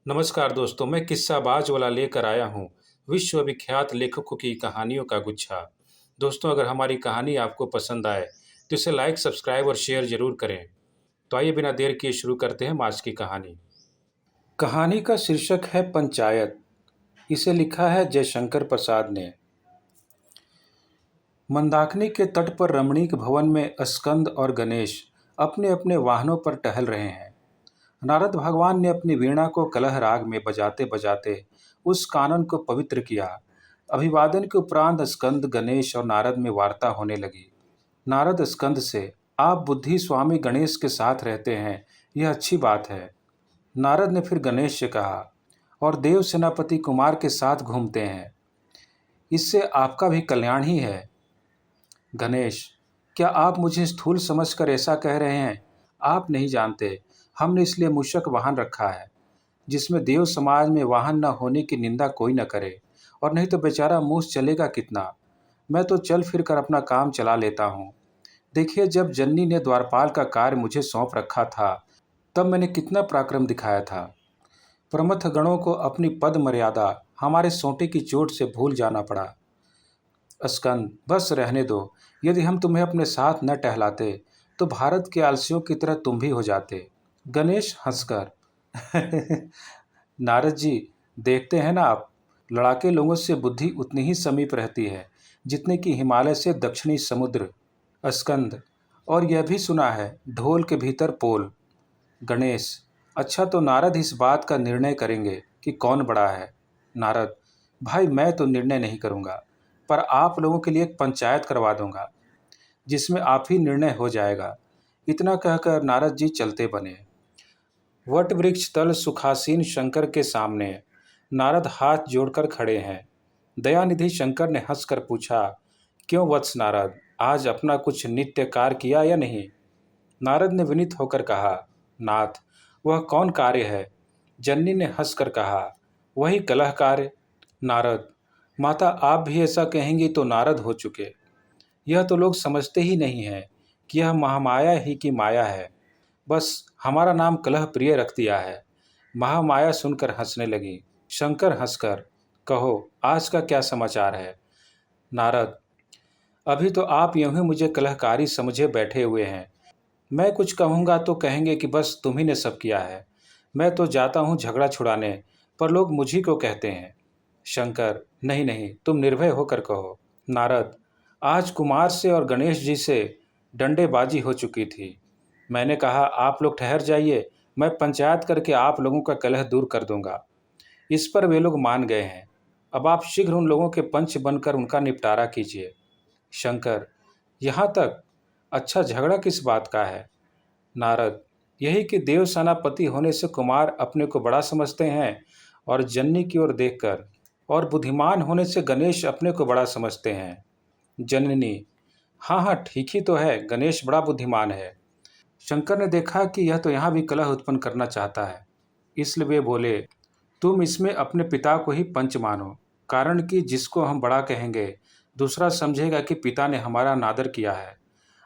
नमस्कार दोस्तों, मैं किस्साबाज वाला लेकर आया हूँ विश्व विख्यात लेखकों की कहानियों का गुच्छा। दोस्तों, अगर हमारी कहानी आपको पसंद आए तो इसे लाइक, सब्सक्राइब और शेयर जरूर करें। तो आइए बिना देर किए शुरू करते हैं आज की कहानी। कहानी का शीर्षक है पंचायत। इसे लिखा है जयशंकर प्रसाद ने। मंदाकिनी के तट पर रमणीक भवन में स्कंद और गणेश अपने अपने वाहनों पर टहल रहे हैं। नारद भगवान ने अपनी वीणा को कलह राग में बजाते बजाते उस कानन को पवित्र किया। अभिवादन के उपरांत स्कंद, गणेश और नारद में वार्ता होने लगी। नारद स्कंद से, आप बुद्धि स्वामी गणेश के साथ रहते हैं, यह अच्छी बात है। नारद ने फिर गणेश से कहा, और देव सेनापति कुमार के साथ घूमते हैं, इससे आपका भी कल्याण ही है। गणेश, क्या आप मुझे स्थूल समझकर ऐसा कह रहे हैं? आप नहीं जानते, हमने इसलिए मूषक वाहन रखा है जिसमें देव समाज में वाहन न होने की निंदा कोई न करे, और नहीं तो बेचारा मूस चलेगा कितना। मैं तो चल फिर कर अपना काम चला लेता हूँ। देखिए, जब जन्नी ने द्वारपाल का कार्य मुझे सौंप रखा था तब मैंने कितना पराक्रम दिखाया था। प्रमथ गणों को अपनी पद मर्यादा हमारे सोंटे की चोट से भूल जाना पड़ा। स्कंद, बस रहने दो। यदि हम तुम्हें अपने साथ न टहलाते तो भारत के आलसियों की तरह तुम भी हो जाते। गणेश हंसकर नारद जी, देखते हैं ना आप, लड़ाके लोगों से बुद्धि उतनी ही समीप रहती है जितने कि हिमालय से दक्षिणी समुद्र। स्कंद, और यह भी सुना है, ढोल के भीतर पोल। गणेश, अच्छा तो नारद इस बात का निर्णय करेंगे कि कौन बड़ा है। नारद, भाई मैं तो निर्णय नहीं करूँगा, पर आप लोगों के लिए एक पंचायत करवा दूंगा जिसमें आप ही निर्णय हो जाएगा। इतना कहकर नारद जी चलते बने। वट वृक्ष तल सुखासीन शंकर के सामने नारद हाथ जोड़कर खड़े हैं। दयानिधि शंकर ने हंसकर पूछा, क्यों वत्स नारद, आज अपना कुछ नित्य कार्य किया या नहीं? नारद ने विनीत होकर कहा, नाथ, वह कौन कार्य है? जन्नी ने हंसकर कहा, वही कलह कार्य। नारद, माता आप भी ऐसा कहेंगी तो नारद हो चुके। यह तो लोग समझते ही नहीं हैं कि यह महामाया ही की माया है। बस हमारा नाम कलह प्रिय रख दिया है। महामाया सुनकर हंसने लगी। शंकर हंसकर, कहो आज का क्या समाचार है? नारद, अभी तो आप यूं ही मुझे कलहकारी समझे बैठे हुए हैं। मैं कुछ कहूँगा तो कहेंगे कि बस तुम ही ने सब किया है। मैं तो जाता हूँ झगड़ा छुड़ाने, पर लोग मुझी को कहते हैं। शंकर, नहीं नहीं, तुम निर्भय होकर कहो। नारद, आज कुमार से और गणेश जी से डंडेबाजी हो चुकी थी। मैंने कहा आप लोग ठहर जाइए, मैं पंचायत करके आप लोगों का कलह दूर कर दूंगा। इस पर वे लोग मान गए हैं। अब आप शीघ्र उन लोगों के पंच बनकर उनका निपटारा कीजिए। शंकर, यहाँ तक? अच्छा, झगड़ा किस बात का है? नारद, यही कि देव सेनापति होने से कुमार अपने को बड़ा समझते हैं और जन्नी की ओर देखकर, और बुद्धिमान होने से गणेश अपने को बड़ा समझते हैं। जननी, हाँ हाँ ठीक ही तो है, गणेश बड़ा बुद्धिमान है। शंकर ने देखा कि यह तो यहाँ भी कलह उत्पन्न करना चाहता है, इसलिए वे बोले, तुम इसमें अपने पिता को ही पंच मानो, कारण कि जिसको हम बड़ा कहेंगे दूसरा समझेगा कि पिता ने हमारा नादर किया है।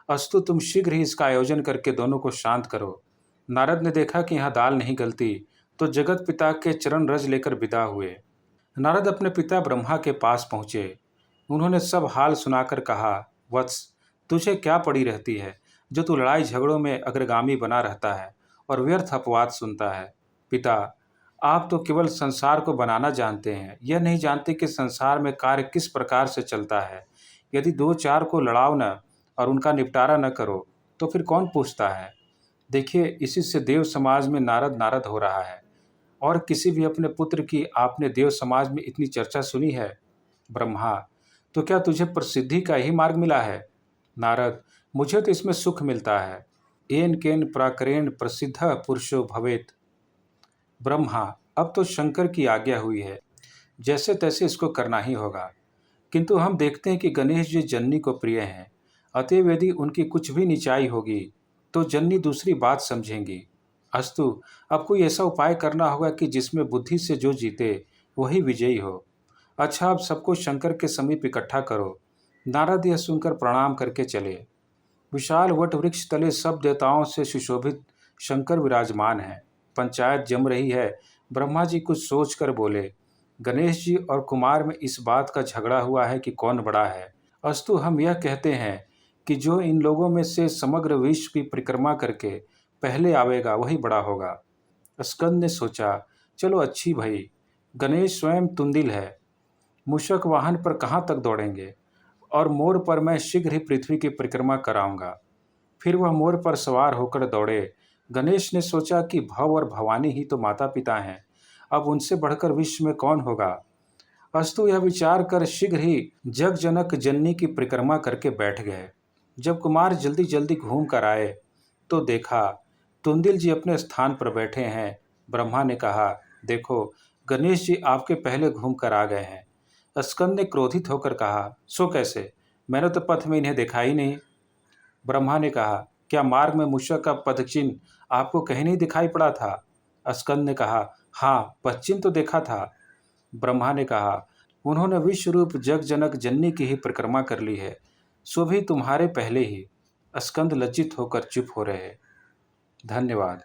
अस्तु, तुम शीघ्र ही इसका आयोजन करके दोनों को शांत करो। नारद ने देखा कि यहाँ दाल नहीं गलती, तो जगत पिता के चरण रज लेकर विदा हुए। नारद अपने पिता ब्रह्मा के पास पहुँचे। उन्होंने सब हाल सुनाकर कहा, वत्स, तुझे क्या पड़ी रहती है जो तू लड़ाई झगड़ों में अग्रगामी बना रहता है और व्यर्थ अपवाद सुनता है? पिता, आप तो केवल संसार को बनाना जानते हैं, यह नहीं जानते कि संसार में कार्य किस प्रकार से चलता है। यदि दो चार को लड़ाओ न और उनका निपटारा न करो तो फिर कौन पूछता है? देखिए, इसी से देव समाज में नारद नारद हो रहा है। और किसी भी अपने पुत्र की आपने देव समाज में इतनी चर्चा सुनी है? ब्रह्मा, तो क्या तुझे प्रसिद्धि का ही मार्ग मिला है? नारद, मुझे तो इसमें सुख मिलता है। एन केन प्राकरेण प्रसिद्ध पुरुषो भवेत। ब्रह्मा, अब तो शंकर की आज्ञा हुई है, जैसे तैसे इसको करना ही होगा। किंतु हम देखते हैं कि गणेश जी जन्नी को प्रिय हैं, अतएव यदि उनकी कुछ भी निचाई होगी तो जन्नी दूसरी बात समझेंगी। अस्तु, अब कोई ऐसा उपाय करना होगा कि जिसमें बुद्धि से जो जीते वही विजयी हो। अच्छा, अब सबको शंकर के समीप इकट्ठा करो। नारद यह सुनकर प्रणाम करके चले। विशाल वट वृक्ष तले सब देवताओं से सुशोभित शंकर विराजमान हैं। पंचायत जम रही है। ब्रह्मा जी कुछ सोचकर बोले, गणेश जी और कुमार में इस बात का झगड़ा हुआ है कि कौन बड़ा है। अस्तु हम यह कहते हैं कि जो इन लोगों में से समग्र विश्व की परिक्रमा करके पहले आवेगा वही बड़ा होगा। स्कंद ने सोचा, चलो अच्छी भई, गणेश स्वयं तुंदिल है, मूषक वाहन पर कहाँ तक दौड़ेंगे, और मोर पर मैं शीघ्र ही पृथ्वी की परिक्रमा कराऊंगा। फिर वह मोर पर सवार होकर दौड़े। गणेश ने सोचा कि भव और भवानी ही तो माता पिता हैं, अब उनसे बढ़कर विश्व में कौन होगा। अस्तु यह विचार कर शीघ्र ही जग जनक जननी की परिक्रमा करके बैठ गए। जब कुमार जल्दी जल्दी घूम कर आए तो देखा तुंदिल जी अपने स्थान पर बैठे हैं। ब्रह्मा ने कहा, देखो गणेश जी आपके पहले घूम कर आ गए हैं। स्कंद ने क्रोधित होकर कहा, सो कैसे, मैंने तो पथ में इन्हें देखा ही नहीं। ब्रह्मा ने कहा, क्या मार्ग में मूषक का पदचिन्ह आपको कहीं नहीं दिखाई पड़ा था। स्कंद ने कहा, हाँ पदचिन्ह तो देखा था। ब्रह्मा ने कहा, उन्होंने विश्व रूप जग जनक जननी की ही परिक्रमा कर ली है, सो भी तुम्हारे पहले ही। स्कंद लज्जित होकर चुप हो रहे। धन्यवाद।